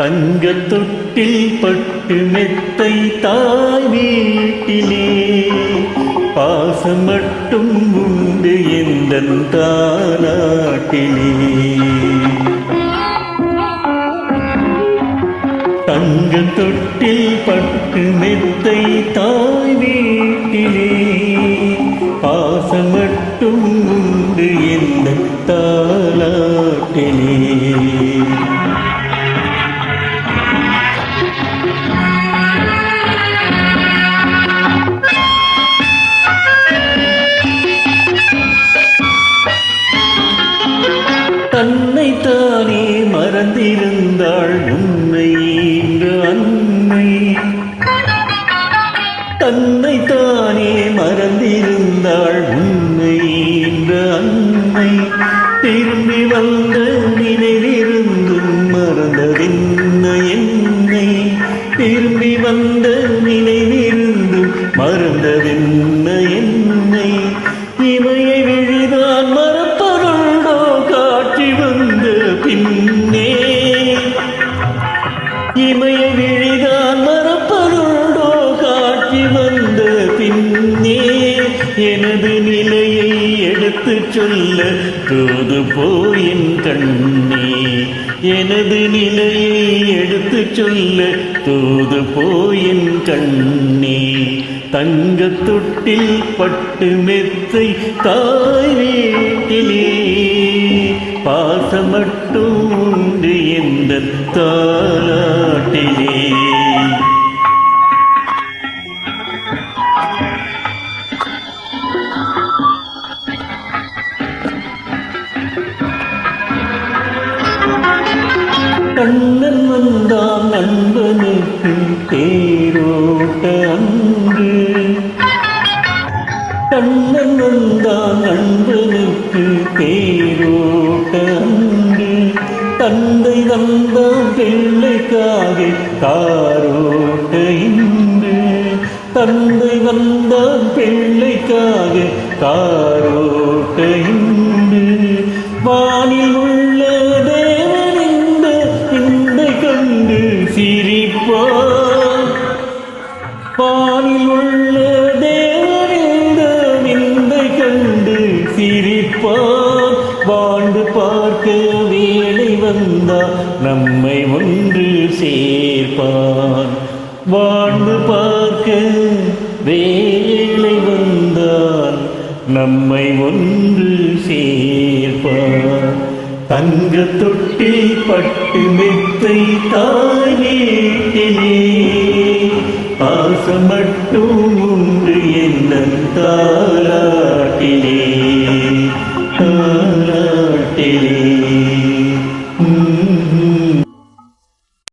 தங்கத் தொட்டில் பட்டு மெத்தை தாய் வீட்டிலே பாசம் மட்டும் உண்டு எந்தன் தாலாட்டிலே. தங்கத் தொட்டில் பட்டு மெத்தை தாய் வீட்டிலே பாசம் மட்டும் உண்டு எந்தன் தாலாட்டிலே. தன்னைத்தானே மறந்திருந்தாள் உன்னை இன்று அன்னை. தன்னைத்தானே மறந்திருந்தாள் உன்னை இன்று அன்னை. திரும்பி வந்த நினைவிருந்தும் மறந்ததென்ன என்னை. திரும்பி வந்த நினைவிருந்தும் மறந்ததென்ன என்னை. இமையை விழிதான் மறப்பதுண்டோ காட்சி வந்த பின்னே. இமையை விழிதான் மறப்பதுண்டோ காட்சி வந்த பின்னே. எனது நிலையை எடுத்து சொல்ல தூது போயின் கண்ணே. எனது நிலையை எடுத்து சொல்ல தூது போயின் கண்ணே. தங்கத் தொட்டில் பட்டு மெத்தை தாய் வீட்டிலே பாசம் மட்டும் உண்டு எந்தன் தாலாட்டிலே. கண்ணன் வந்தான் நண்பனுக்கு தேரோட்ட அன்று. கண்ணன் வந்தான் நண்பனுக்கு தேரோட்ட அன்று. தந்தை வந்தான் பிள்ளைக்காக காரோட்ட இன்று. தந்தை வந்தான் பிள்ளைக்காக காரோட்ட இன்று. வானில் உள்ள கண்டு சிரிப்பான். வானில் உள்ள தேவனிந்த விந்தை கண்டு சிரிப்பான். வாழ்ந்து பார்க்க வேலை வந்தால் நம்மை ஒன்று சேர்ப்பான். வாழ்ந்து பார்க்க வேலை வந்தால் நம்மை ஒன்று சேர்ப்பான். தங்கத் தொட்டில் பட்டு மெத்தை தாய் வீட்டிலே பாசம் மட்டும் உண்டு எந்தன் தாய்